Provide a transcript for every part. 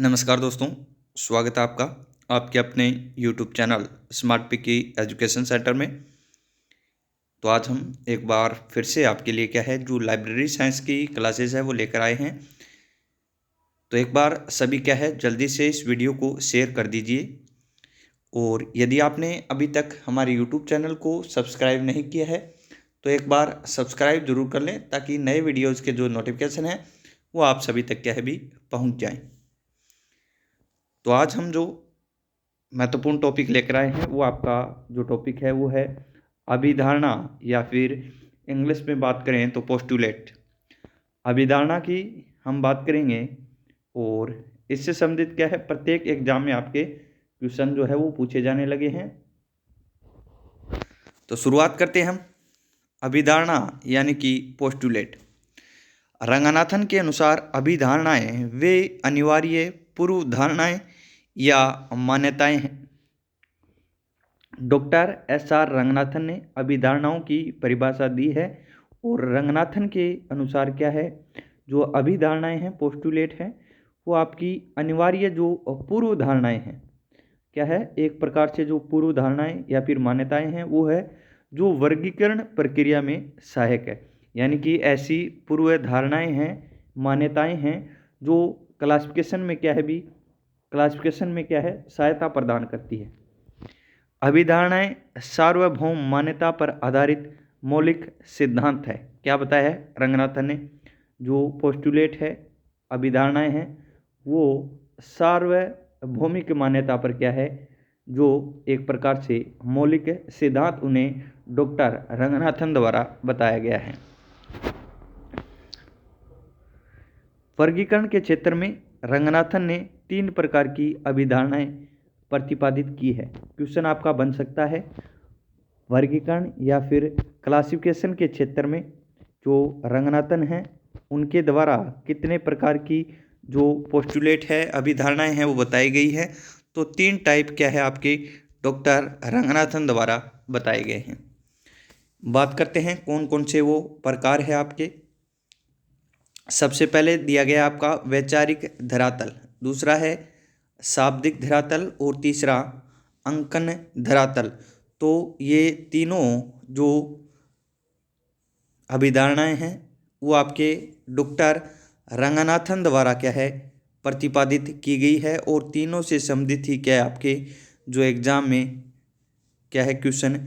नमस्कार दोस्तों, स्वागत है आपका आपके अपने YouTube चैनल स्मार्ट पिकी एजुकेशन सेंटर में। तो आज हम एक बार फिर से आपके लिए क्या है जो लाइब्रेरी साइंस की क्लासेस है वो लेकर आए हैं। तो एक बार सभी क्या है जल्दी से इस वीडियो को शेयर कर दीजिए, और यदि आपने अभी तक हमारे YouTube चैनल को सब्सक्राइब नहीं किया है तो एक बार सब्सक्राइब जरूर कर लें, ताकि नए वीडियोज़ के जो नोटिफिकेशन हैं वो आप सभी तक क्या है भी पहुँच जाएँ। तो आज हम जो महत्वपूर्ण टॉपिक लेकर आए हैं वो आपका जो टॉपिक है वो है अभिधारणा, या फिर इंग्लिश में बात करें तो पोस्टुलेट। अभिधारणा की हम बात करेंगे, और इससे संबंधित क्या है प्रत्येक एग्जाम में आपके क्वेश्चन जो है वो पूछे जाने लगे हैं। तो शुरुआत करते हैं हम। अभिधारणा यानी कि पोस्टुलेट। रंगनाथन के अनुसार अभिधारणाएं वे अनिवार्य पूर्व धारणाएं या मान्यताएं हैं। Doctor SR. रंगनाथन ने अभिधारणाओं की परिभाषा दी है, और रंगनाथन के अनुसार क्या है जो अभिधारणाएं हैं पोस्टुलेट हैं वो आपकी अनिवार्य जो पूर्व धारणाएं हैं। क्या है, एक प्रकार से जो पूर्व धारणाएं या फिर मान्यताएं हैं वो है जो वर्गीकरण प्रक्रिया में सहायक है। यानी कि ऐसी पूर्व धारणाएं हैं, मान्यताएं हैं जो क्लासिफिकेशन में क्या है सहायता प्रदान करती है। अभिधारणाएं सार्वभौम मान्यता पर आधारित मौलिक सिद्धांत है। क्या बताया है रंगनाथन ने, जो पोस्टुलेट है अभिधारणाएं हैं वो सार्वभौमिक मान्यता पर क्या है जो एक प्रकार से मौलिक सिद्धांत उन्हें डॉक्टर रंगनाथन द्वारा बताया गया है। वर्गीकरण के क्षेत्र में रंगनाथन ने 3 प्रकार की अभिधारणाएं प्रतिपादित की है। क्वेश्चन आपका बन सकता है वर्गीकरण या फिर क्लासिफिकेशन के क्षेत्र में जो रंगनाथन हैं उनके द्वारा कितने प्रकार की जो पोस्टुलेट है अभिधारणाएं हैं वो बताई गई है। तो 3 टाइप क्या है आपके डॉक्टर रंगनाथन द्वारा बताए गए हैं। बात करते हैं कौन कौन से वो प्रकार है आपके। सबसे पहले दिया गया आपका वैचारिक धरातल, दूसरा है शाब्दिक धरातल, और तीसरा अंकन धरातल। तो ये तीनों जो अभिधारणाएं हैं वो आपके डॉक्टर रंगनाथन द्वारा क्या है प्रतिपादित की गई है, और तीनों से संबंधित ही क्या है आपके जो एग्जाम में क्या है क्वेश्चन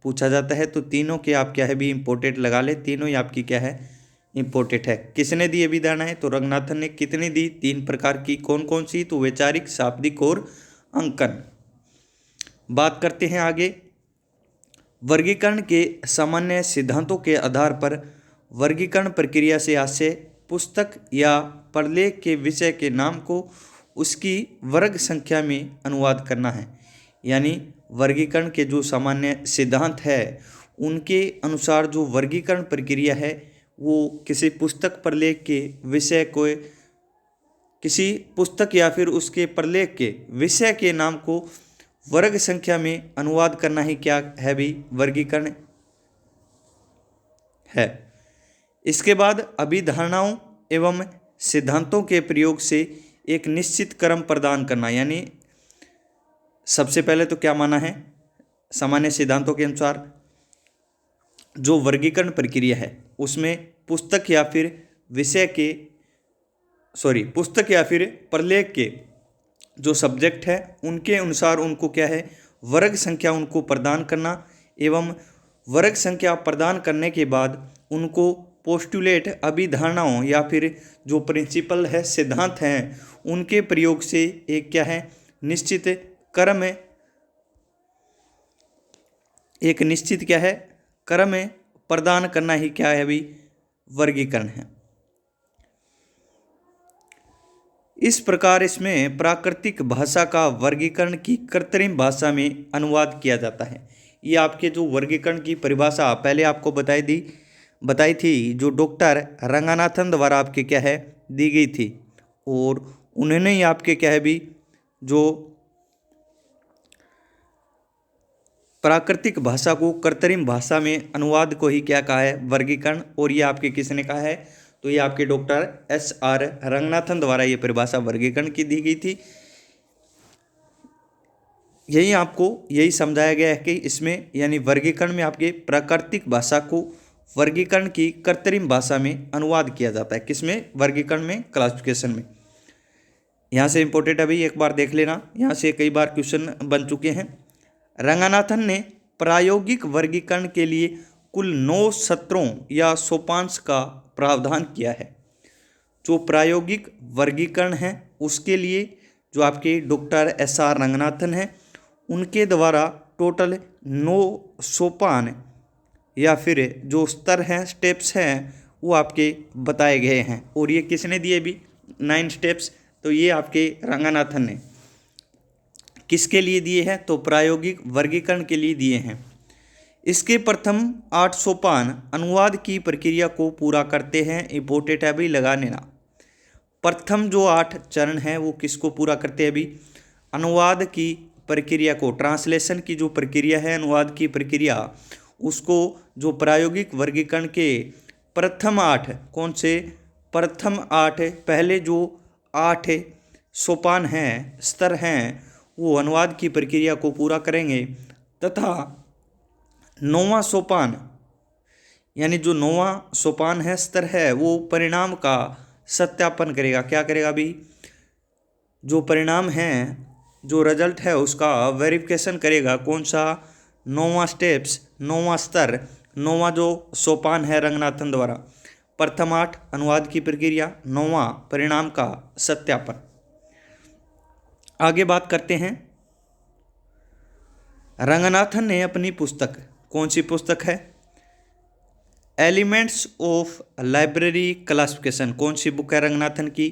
पूछा जाता है। तो तीनों के आप क्या है भी इम्पोर्टेंट लगा ले, तीनों ही आपकी क्या है इम्पोर्टेंट है। किसने दी अभिधारणाएं, तो रंगनाथन ने कितनी दी, 3 प्रकार की। कौन कौन सी, तो वैचारिक, शाब्दिक और अंकन। बात करते हैं आगे। वर्गीकरण के सामान्य सिद्धांतों के आधार पर वर्गीकरण प्रक्रिया से आशय पुस्तक या प्रलेख के विषय के नाम को उसकी वर्ग संख्या में अनुवाद करना है। यानी वर्गीकरण के जो सामान्य सिद्धांत है उनके अनुसार जो वर्गीकरण प्रक्रिया है वो किसी पुस्तक प्रलेख के विषय को, किसी पुस्तक या फिर उसके प्रलेख के विषय के नाम को वर्ग संख्या में अनुवाद करना ही क्या है भी वर्गीकरण है। इसके बाद अभिधारणाओं एवं सिद्धांतों के प्रयोग से एक निश्चित क्रम प्रदान करना। यानी सबसे पहले तो क्या माना है सामान्य सिद्धांतों के अनुसार जो वर्गीकरण प्रक्रिया है उसमें पुस्तक या फिर प्रलेख के जो सब्जेक्ट है उनके अनुसार उनको क्या है वर्ग संख्या उनको प्रदान करना, एवं वर्ग संख्या प्रदान करने के बाद उनको पोस्टुलेट अभिधारणाओं या फिर जो प्रिंसिपल है सिद्धांत हैं उनके प्रयोग से एक क्या है निश्चित क्रम, एक निश्चित क्या है क्रम प्रदान करना ही क्या है अभी वर्गीकरण है। इस प्रकार इसमें प्राकृतिक भाषा का वर्गीकरण की कृत्रिम भाषा में अनुवाद किया जाता है। ये आपके जो वर्गीकरण की परिभाषा पहले आपको बताई थी जो डॉक्टर रंगनाथन द्वारा आपके क्या है दी गई थी, और उन्होंने ही आपके क्या है भी जो प्राकृतिक भाषा को कृत्रिम भाषा में अनुवाद को ही क्या कहा है वर्गीकरण। और ये आपके किसने कहा है, तो तो ये आपके डॉक्टर SR रंगनाथन द्वारा ये परिभाषा वर्गीकरण की दी गई थी। यही आपको यही समझाया गया है कि इसमें यानी वर्गीकरण में आपके प्राकृतिक भाषा को वर्गीकरण की कृत्रिम भाषा में अनुवाद किया जाता है। किसमें? वर्गीकरण में, क्लासिफिकेशन में। यहाँ से इंपॉर्टेंट अभी एक बार देख लेना, यहाँ से कई बार क्वेश्चन बन चुके हैं। रंगनाथन ने प्रायोगिक वर्गीकरण के लिए कुल 9 सत्रों या सोपांश का प्रावधान किया है। जो प्रायोगिक वर्गीकरण है उसके लिए जो आपके डॉक्टर SR रंगनाथन हैं उनके द्वारा टोटल 9 सोपान या फिर जो स्तर हैं, स्टेप्स हैं, वो आपके बताए गए हैं। और ये किसने दिए भी 9 स्टेप्स? तो ये आपके रंगनाथन ने किसके लिए दिए हैं? तो प्रायोगिक वर्गीकरण के लिए दिए हैं। इसके प्रथम 8 सोपान अनुवाद की प्रक्रिया को पूरा करते हैं। इंपॉर्टेंट है भी लगा लेना। प्रथम जो 8 चरण हैं वो किसको पूरा करते हैं? अभी अनुवाद की प्रक्रिया को, ट्रांसलेशन की जो प्रक्रिया है, अनुवाद की प्रक्रिया, उसको जो प्रायोगिक वर्गीकरण के प्रथम 8 कौन से? प्रथम 8 पहले जो 8 सोपान हैं, स्तर हैं, वो अनुवाद की प्रक्रिया को पूरा करेंगे तथा 9वां सोपान यानी जो 9वां सोपान है, स्तर है, वो परिणाम का सत्यापन करेगा। क्या करेगा भी? जो परिणाम है, जो रिजल्ट है, उसका वेरिफिकेशन करेगा। कौन सा? 9वां स्टेप्स, 9वां स्तर, 9वां जो सोपान है रंगनाथन द्वारा। प्रथम 8 अनुवाद की प्रक्रिया, 9वां परिणाम का सत्यापन। आगे बात करते हैं। रंगनाथन ने अपनी पुस्तक, कौन सी पुस्तक है? Elements of library classification. कौन सी बुक है रंगनाथन की?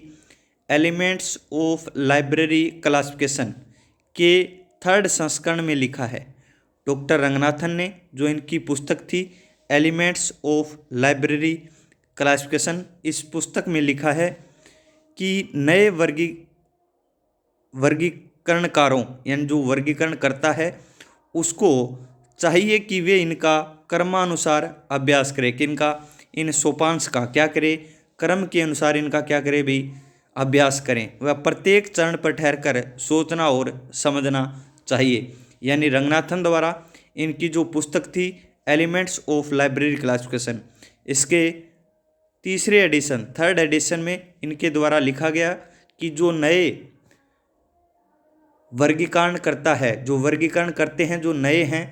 एलिमेंट्स ऑफ लाइब्रेरी क्लासिफिकेशन के 3rd संस्करण में लिखा है। डॉक्टर रंगनाथन ने जो इनकी पुस्तक थी एलिमेंट्स ऑफ लाइब्रेरी क्लासिफिकेशन, इस पुस्तक में लिखा है कि नए वर्गीकरणकारों यानी जो वर्गीकरण करता है उसको चाहिए कि वे इनका क्रमानुसार अभ्यास करे। किनका? इन सोपांश का क्या करे? क्रम के अनुसार इनका क्या करे भी? अभ्यास करें। वह प्रत्येक चरण पर ठहरकर सोचना और समझना चाहिए। यानी रंगनाथन द्वारा इनकी जो पुस्तक थी एलिमेंट्स ऑफ लाइब्रेरी क्लासिफिकेशन, इसके 3रे एडिशन, 3rd एडिशन में इनके द्वारा लिखा गया कि जो नए वर्गीकरण करता है, जो वर्गीकरण करते हैं, जो नए हैं,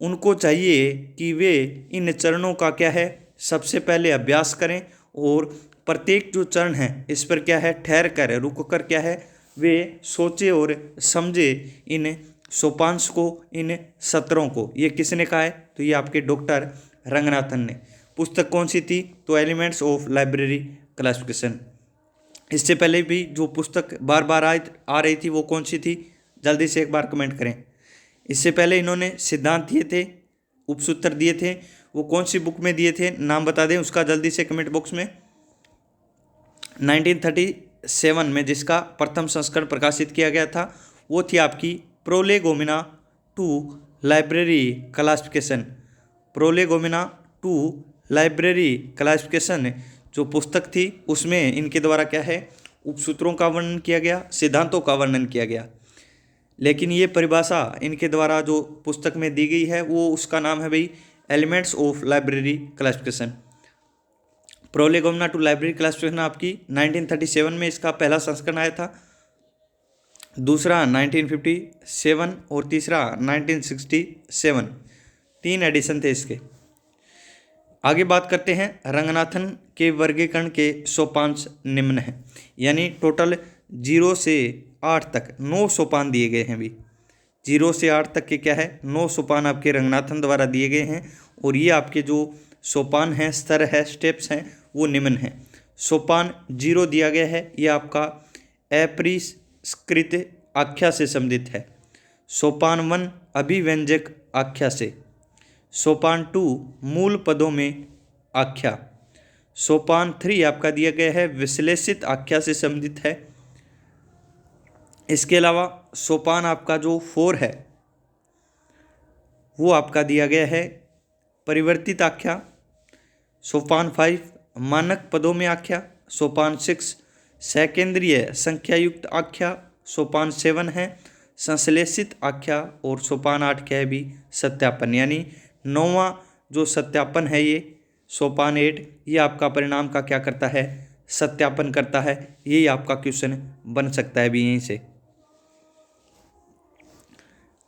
उनको चाहिए कि वे इन चरणों का क्या है? सबसे पहले अभ्यास करें और प्रत्येक जो चरण है इस पर क्या है? ठहर कर, रुक कर क्या है? वे सोचे और समझे इन सोपांश को, इन सत्रों को। ये किसने कहा है? तो ये आपके डॉक्टर रंगनाथन ने। पुस्तक कौन सी थी? तो एलिमेंट्स ऑफ लाइब्रेरी क्लासिफिकेशन। इससे पहले भी जो पुस्तक बार बार आ रही थी वो कौन सी थी? जल्दी से एक बार कमेंट करें। इससे पहले इन्होंने सिद्धांत दिए थे, उपसूत्र दिए थे, वो कौन सी बुक में दिए थे? नाम बता दें उसका जल्दी से कमेंट बॉक्स में। 1937 में जिसका प्रथम संस्करण प्रकाशित किया गया था वो थी आपकी prolegomena to library classification. Prolegomena to library classification जो पुस्तक थी उसमें इनके द्वारा क्या है? उपसूत्रों का वर्णन किया गया, सिद्धांतों का वर्णन किया गया। लेकिन ये परिभाषा इनके द्वारा जो पुस्तक में दी गई है वो उसका नाम है भाई elements of library classification. Prolegomena to library classification आपकी 1937 में इसका पहला संस्करण आया था, दूसरा 1957 और तीसरा 1967। 3 एडिशन थे इसके। आगे बात करते हैं। रंगनाथन के वर्गीकरण के सोपांश निम्न हैं, यानी टोटल 0 से 8 तक 9 सोपान दिए गए हैं भी। 0 से 8 तक के क्या है? 9 सोपान आपके रंगनाथन द्वारा दिए गए हैं। और ये आपके जो सोपान हैं, स्तर है, स्टेप्स हैं, वो निम्न हैं। सोपान 0 दिया गया है, ये आपका अपरिष्कृत आख्या से संबंधित है। सोपान 1 अभिव्यंजक आख्या से। सोपान 2 मूल पदों में आख्या। सोपान 3 आपका दिया गया है विश्लेषित आख्या से संबंधित है। इसके अलावा सोपान आपका जो 4 है वो आपका दिया गया है परिवर्तित आख्या। सोपान 5 मानक पदों में आख्या सोपान 6, सकेंद्रीय संख्यायुक्त आख्या सोपान 7 है, संश्लेषित आख्या और सोपान 8 क्या है भी सत्यापन, यानी 9वां जो सत्यापन है ये सोपान 8 ये आपका परिणाम का क्या करता है, सत्यापन करता है। यही आपका क्वेश्चन बन सकता है भी यहीं से।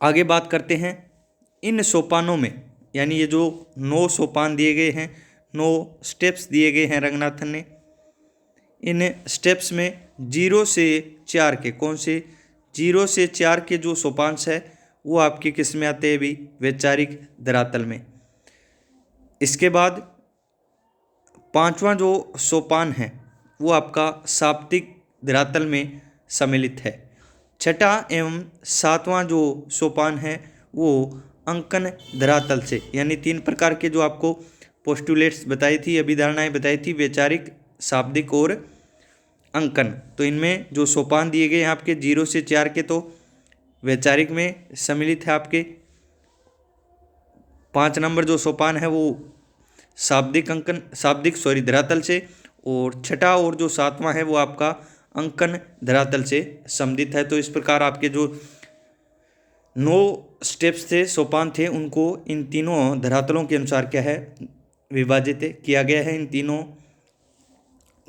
आगे बात करते हैं इन सोपानों में, यानी ये जो 9 सोपान दिए गए हैं, 9 स्टेप्स दिए गए हैं रंगनाथन ने, इन स्टेप्स में 0 से 4 के कौन से 0 से 4 के जो सोपांश है वो आपके किस में आते हैं भी, वैचारिक धरातल में। इसके बाद 5वां जो सोपान है वो आपका शाब्दिक धरातल में सम्मिलित है। 6ठा एवं 7वां जो सोपान है वो अंकन धरातल से, यानी 3 प्रकार के जो आपको पोस्टुलेट्स बताई थी, अभिधारणाएं बताई थी, वैचारिक, शाब्दिक और अंकन। तो इनमें जो सोपान दिए गए हैं आपके 0 से 4 के तो वैचारिक में सम्मिलित है आपके। 5 नंबर जो सोपान है वो शाब्दिक धरातल से, और 6ठा और जो 7वां है वो आपका अंकन धरातल से सम्मिलित है। तो इस प्रकार आपके जो 9 स्टेप्स थे, सोपान थे, उनको इन तीनों धरातलों के अनुसार क्या है विभाजित किया गया है। इन तीनों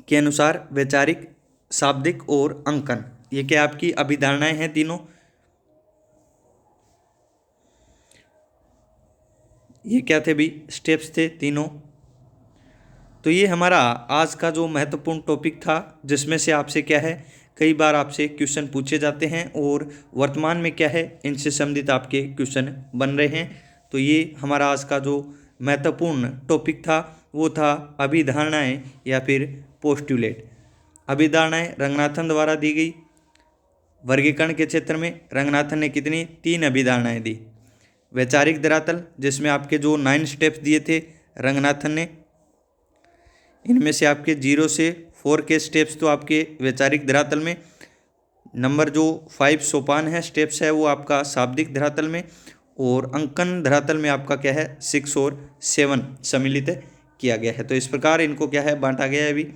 के अनुसार वैचारिक, शाब्दिक और अंकन, ये क्या आपकी अभिधारणाएं हैं तीनों। ये क्या थे भी, स्टेप्स थे तीनों। तो ये हमारा आज का जो महत्वपूर्ण टॉपिक था, जिसमें से आपसे क्या है कई बार आपसे क्वेश्चन पूछे जाते हैं और वर्तमान में क्या है इनसे संबंधित आपके क्वेश्चन बन रहे हैं। तो ये हमारा आज का जो महत्वपूर्ण टॉपिक था वो था अभिधारणाएं या फिर पोस्टुलेट। अभिधारणाएं रंगनाथन द्वारा दी गई। वर्गीकरण के क्षेत्र में रंगनाथन ने कितनी 3 अभिधारणाएं दी। वैचारिक धरातल जिसमें आपके जो 9 स्टेप्स दिए थे रंगनाथन ने, इनमें से आपके 0 से 4 के स्टेप्स तो आपके वैचारिक धरातल में, नंबर जो 5 सोपान है स्टेप्स है वो आपका शाब्दिक धरातल में, और अंकन धरातल में आपका क्या है 6 और 7 सम्मिलित किया गया है। तो इस प्रकार इनको क्या है बांटा गया है अभी।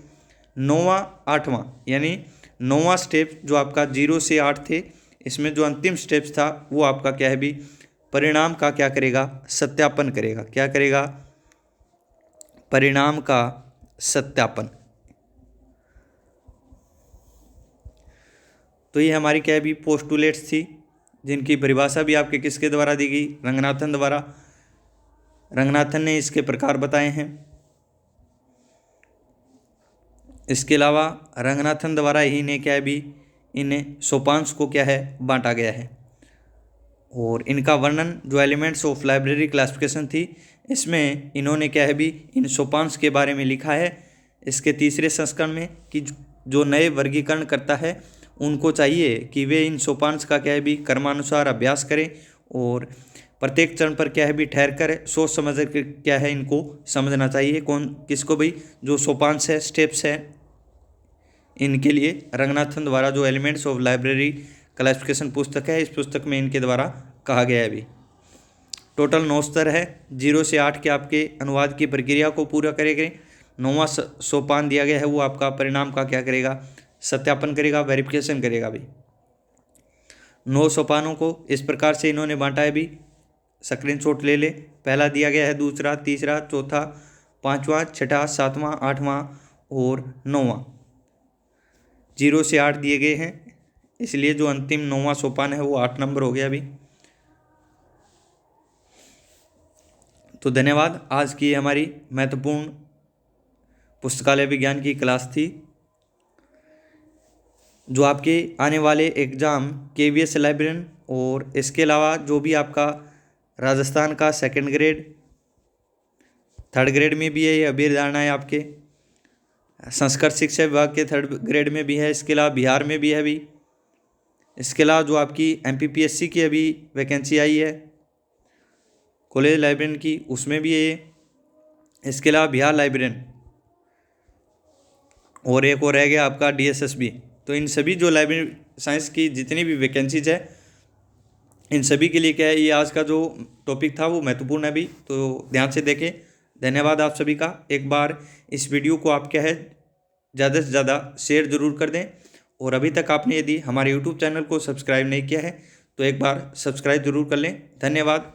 9वां 8वां, यानी 9वां स्टेप जो आपका 0 से 8 थे, इसमें जो अंतिम स्टेप्स था वो आपका क्या है भी परिणाम का क्या करेगा, सत्यापन करेगा। क्या करेगा, परिणाम का सत्यापन। तो ये हमारी क्या है भी पोस्टुलेट्स थी, जिनकी परिभाषा भी आपके किसके द्वारा दी गई, रंगनाथन द्वारा। रंगनाथन ने इसके प्रकार बताए हैं। इसके अलावा रंगनाथन द्वारा ही ने क्या है भी इन सोपांश को क्या है बांटा गया है, और इनका वर्णन जो एलिमेंट्स ऑफ लाइब्रेरी क्लासिफिकेशन थी इसमें इन्होंने क्या है भी इन सोपांश के बारे में लिखा है। इसके तीसरे संस्करण में कि जो नए वर्गीकरण करता है उनको चाहिए कि वे इन सोपांश का क्या है भी क्रमानुसार अभ्यास करें, और प्रत्येक चरण पर क्या है भी ठहर कर सोच समझ कर क्या है इनको समझना चाहिए। कौन किसको भाई, जो सोपांश है स्टेप्स है, इनके लिए रंगनाथन द्वारा जो एलिमेंट्स ऑफ लाइब्रेरी क्लासिफिकेशन पुस्तक है, इस पुस्तक में इनके द्वारा कहा गया है अभी। टोटल 9 स्तर है, 0 से 8 के आपके अनुवाद की प्रक्रिया को पूरा करेंगे। 9वां सोपान दिया गया है वो आपका परिणाम का क्या करेगा, सत्यापन करेगा, वेरिफिकेशन करेगा भी। 9 सोपानों को इस प्रकार से इन्होंने बांटा है भी, स्क्रीनशॉट ले ले। पहला दिया गया है, दूसरा, तीसरा, चौथा, 5वां, 6ठा, 7वां, 8वां और 9वां। 0 से 8 दिए गए हैं, इसलिए जो अंतिम 9वां सोपान है वो 8 नंबर हो गया अभी। तो धन्यवाद। आज की हमारी महत्वपूर्ण पुस्तकालय विज्ञान की क्लास थी, जो आपके आने वाले एग्ज़ाम KVS लाइब्रेरियन और इसके अलावा जो भी आपका राजस्थान का 2nd ग्रेड 3rd ग्रेड में भी है, ये अभिधारणा है आपके संस्कृत शिक्षा विभाग के 3rd ग्रेड में भी है, इसके अलावा बिहार में भी है अभी। इसके अलावा जो आपकी MPPSC की अभी वैकेंसी आई है कॉलेज लाइब्रेरियन की, उसमें भी है ये। इसके अलावा बिहार लाइब्रेरियन और एक और रह गया आपका DSSB। तो इन सभी जो लाइब्रेरी साइंस की जितनी भी वैकेंसीज है, इन सभी के लिए क्या है ये आज का जो टॉपिक था वो महत्वपूर्ण है अभी, तो ध्यान से देखें। धन्यवाद आप सभी का। एक बार इस वीडियो को आप क्या है ज़्यादा से ज़्यादा शेयर ज़रूर कर दें, और अभी तक आपने यदि हमारे YouTube चैनल को सब्सक्राइब नहीं किया है तो एक बार सब्सक्राइब ज़रूर कर लें। धन्यवाद।